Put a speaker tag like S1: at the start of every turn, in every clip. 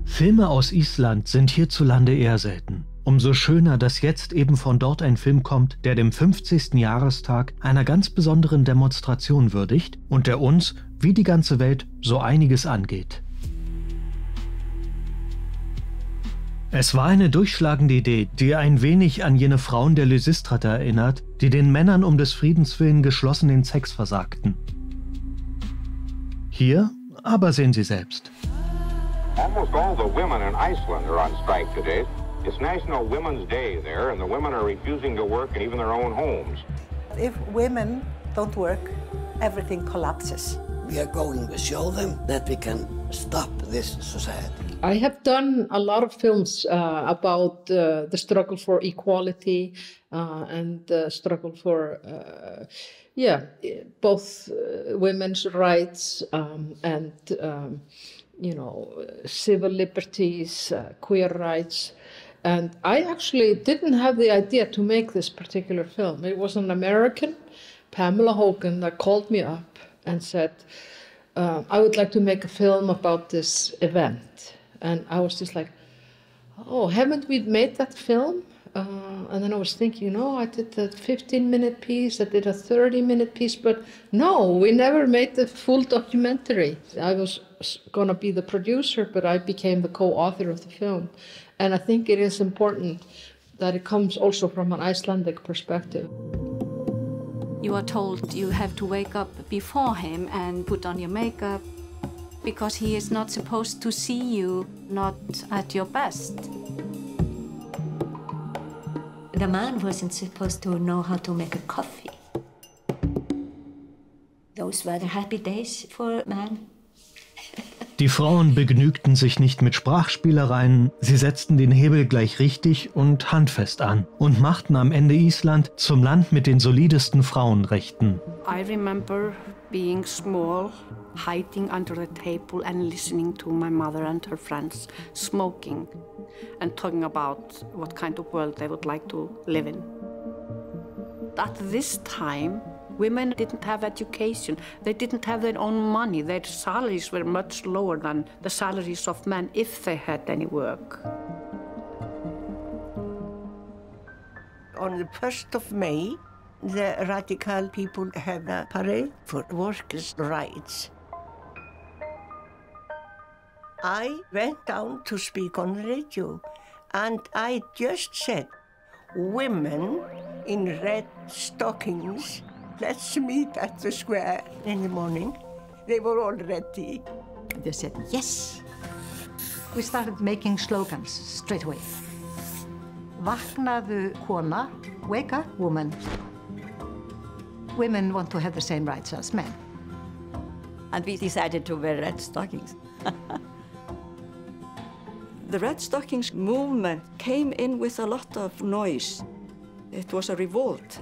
S1: Filme aus Island sind hierzulande eher selten. Umso schöner, dass jetzt eben von dort ein Film kommt, der dem 50. Jahrestag einer ganz besonderen Demonstration würdigt und der uns, wie die ganze Welt, so einiges angeht. Es war eine durchschlagende Idee, die ein wenig an jene Frauen der Lysistrata erinnert, die den Männern um des Friedens willen geschlossen den Sex versagten. Hier aber sehen Sie selbst.
S2: Almost all the women in Iceland are on strike today. It's National Women's Day there, and the women are refusing to work in even their own homes.
S3: If women don't work, everything collapses.
S4: We are going to show them that we can stop this society.
S5: I have done a lot of films about the struggle for equality and the struggle for, both women's rights and, civil liberties, queer rights. And I actually didn't have the idea to make this particular film. It was an American, Pamela Hogan, that called me up and said, I would like to make a film about this event. And I was just like, oh, haven't we made that film? And then I was thinking, I did a 15-minute piece, I did a 30-minute piece, but no, we never made the full documentary. I was going to be the producer, but I became the co-author of the film. And I think it is important that it comes also from an Icelandic perspective.
S6: You are told you have to wake up before him and put on your makeup because he is not supposed to see you not at your best.
S7: The man wasn't supposed to know how to make a coffee. Those were the happy days for man.
S1: Die Frauen begnügten sich nicht mit Sprachspielereien, sie setzten den Hebel gleich richtig und handfest an und machten am Ende Island zum Land mit den solidesten Frauenrechten.
S8: I remember being small, hiding under the table and listening to my mother and her friends smoking and talking about what kind of world they would like to live in. At this time, women didn't have education. They didn't have their own money. Their salaries were much lower than the salaries of men if they had any work.
S3: On the 1st of May, the radical people have a parade for workers' rights. I went down to speak on the radio, and I just said, women in red stockings, let's meet at the square in the morning. They were all ready.
S9: They said, yes. We started making slogans straight away. Vaknaðu kona, wake up woman. Women want to have the same rights as men.
S7: And we decided to wear red stockings.
S10: The Red Stockings movement came in with a lot of noise. It was a revolt.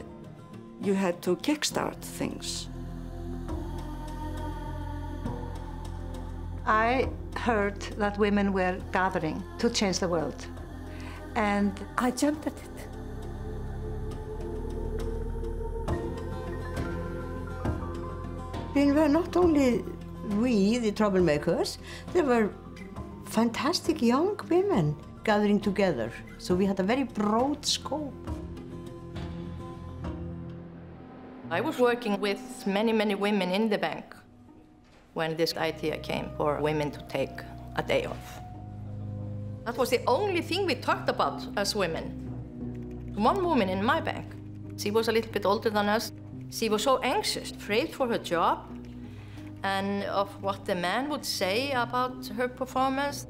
S10: You had to kickstart things.
S9: I heard that women were gathering to change the world, and I jumped at it.
S11: We were not only we, the troublemakers, there were fantastic young women gathering together. So we had a very broad scope.
S12: I was working with many women in the bank when this idea came for women to take a day off. That was the only thing we talked about as women. One woman in my bank, she was a little bit older than us. She was so anxious, afraid for her job and of what the man would say about her performance.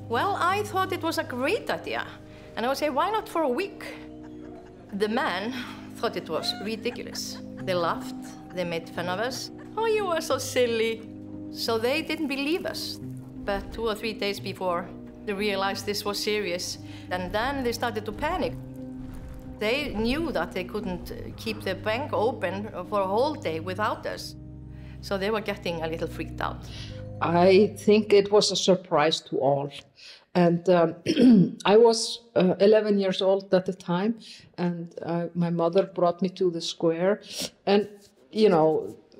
S12: Well, I thought it was a great idea. And I would say, why not for a week? The man thought it was ridiculous. They laughed, they made fun of us. Oh, you are so silly. So they didn't believe us. But 2 or 3 days before, they realized this was serious. And then they started to panic. They knew that they couldn't keep the bank open for a whole day without us. So they were getting a little freaked out.
S5: I think it was a surprise to all. And I was 11 years old at the time, and my mother brought me to the square. And,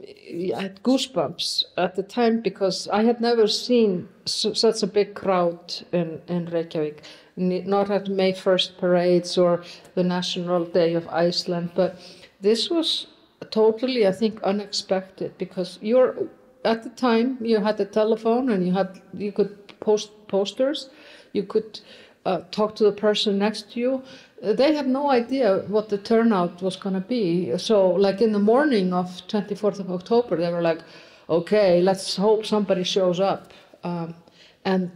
S5: I had goosebumps at the time because I had never seen such a big crowd in Reykjavik, not at May 1st parades or the National Day of Iceland, but this was totally, I think, unexpected because at the time you had a telephone and you could post posters, you could talk to the person next to you. They had no idea what the turnout was going to be. So like in the morning of 24th of October, they were like, okay, let's hope somebody shows up. And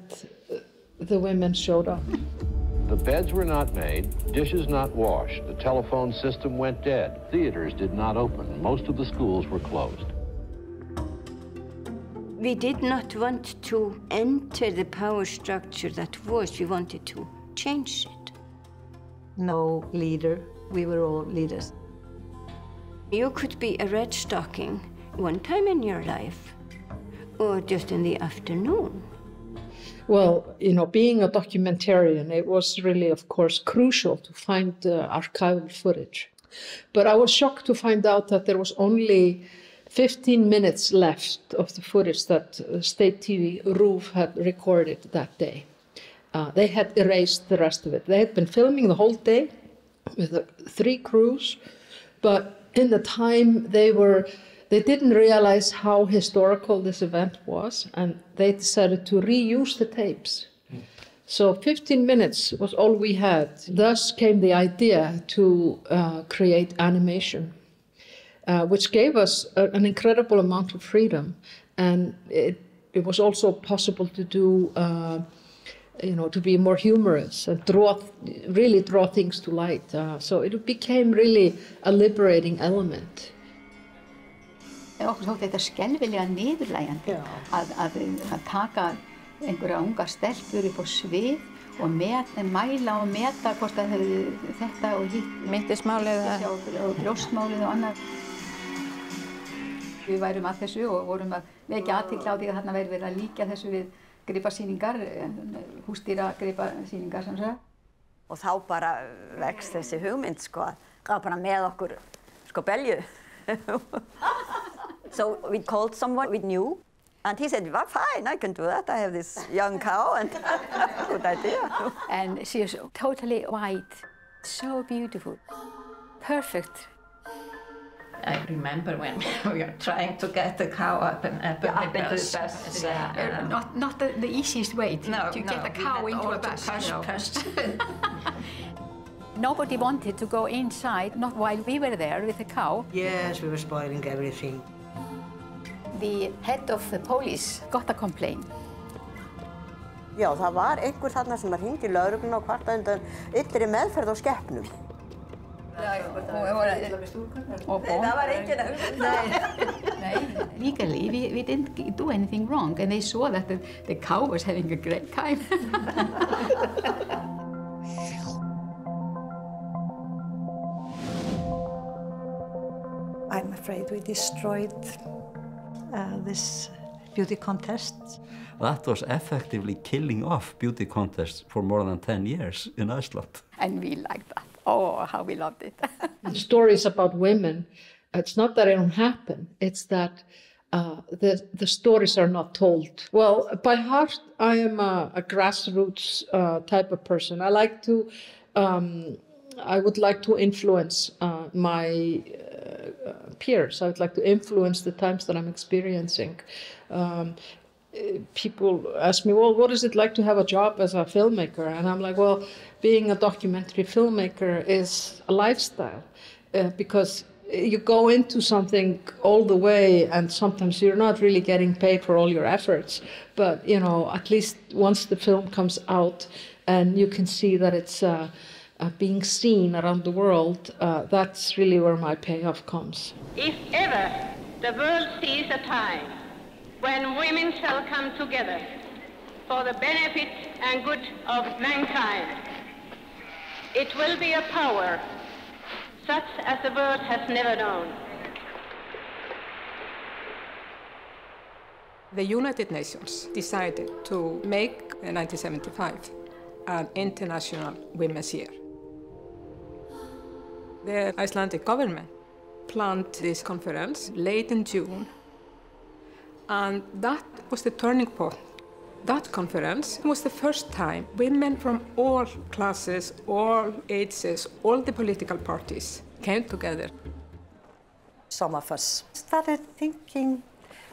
S5: the women showed up.
S13: The beds were not made, dishes not washed, the telephone system went dead, theaters did not open, most of the schools were closed.
S7: We did not want to enter the power structure that was, we wanted to change it.
S9: No leader, we were all leaders.
S7: You could be a red stocking one time in your life, or just in the afternoon.
S5: Well, you know, being a documentarian, it was really, of course, crucial to find archival footage. But I was shocked to find out that there was only 15 minutes left of the footage that State TV RÚV had recorded that day. They had erased the rest of it. They had been filming the whole day with 3 crews, but in the time they didn't realize how historical this event was, and they decided to reuse the tapes. So 15 minutes was all we had. Thus came the idea to create animation, which gave us an incredible amount of freedom. And it was also possible to do, to be more humorous and really draw things to light. So it became really a liberating element.
S14: Okkur þótti þetta skelfilega niðurlægjandi að taka einhverja ungar stelpur upp á svið og mæla og meta hvort það hefði þetta og hitt. Mittismálið og brjóstmálið og annað. Við værum að þessu og vorum að vekja athygli á því að þarna væri verið að líkja þessu við gripasýningar, húsdýra gripasýningar sem sagt.
S15: Og þá bara vex þessi hugmynd sko, gaf bara með okkur sko belju. So we called someone we knew, and he said, well, fine, I can do that. I have this young cow, and good idea.
S14: And she was totally white, so beautiful, perfect.
S16: I remember when we were trying to get the cow up into the bus.
S14: Not the easiest way to get a cow into a bus. Nobody wanted to go inside, not while we were there with the cow.
S11: Yes, we were spoiling everything.
S14: The head of the police got a complaint.
S15: Já, það var einhver þarna sem hringdi í lögregluna og kvartaði undan illri meðferð á skepnum. Það var enginn að hugsa.
S14: Legally, we didn't do anything wrong, and they saw that the cow was having a great time.
S9: I'm afraid we destroyed this beauty contest.
S17: That was effectively killing off beauty contests for more than 10 years in Iceland.
S14: And we liked that. Oh, how we loved it.
S5: Stories about women, it's not that they don't happen, it's that the stories are not told. Well, by heart, I am a grassroots type of person. I would like to influence my peers. I would like to influence the times that I'm experiencing. People ask me, well, what is it like to have a job as a filmmaker? And I'm like, well, being a documentary filmmaker is a lifestyle because you go into something all the way and sometimes you're not really getting paid for all your efforts. But, you know, at least once the film comes out and you can see that it's being seen around the world, that's really where my payoff comes.
S18: If ever the world sees a time when women shall come together for the benefit and good of mankind, it will be a power such as the world has never known.
S19: The United Nations decided to make 1975 an International Women's Year. The Icelandic government planned this conference late in June, and that was the turning point. That conference was the first time women from all classes, all ages, all the political parties came together.
S9: Some of us started thinking,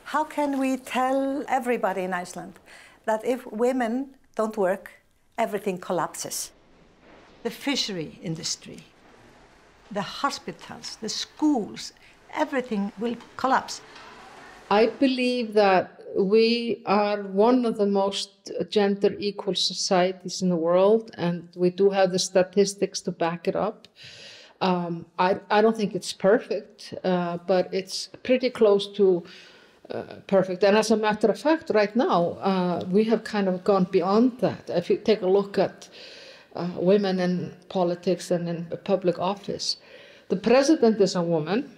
S9: how can we tell everybody in Iceland that if women don't work, everything collapses? The fishery industry, the hospitals, the schools, everything will collapse.
S5: I believe that we are one of the most gender equal societies in the world, and we do have the statistics to back it up. I don't think it's perfect, but it's pretty close to perfect. And as a matter of fact, right now, we have kind of gone beyond that. If you take a look at women in politics and in public office, the president is a woman,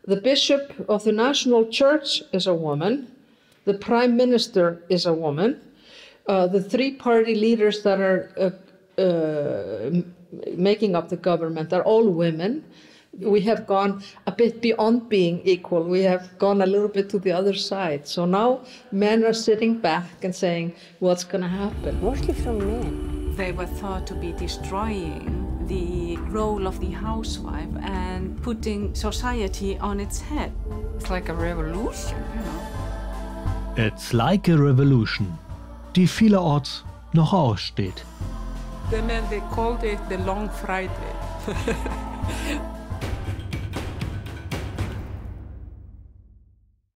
S5: the bishop of the national church is a woman, the prime minister is a woman, the three-party leaders that are making up the government are all women. We have gone a bit beyond being equal. We have gone a little bit to the other side. So now men are sitting back and saying, what's going to happen?
S7: Mostly from men.
S6: They were thought to be destroying the role of the housewife and putting society on its head.
S8: It's like a revolution, you know.
S1: It's like a revolution, die vielerorts noch aussteht.
S19: The men, they called it the Long Friday.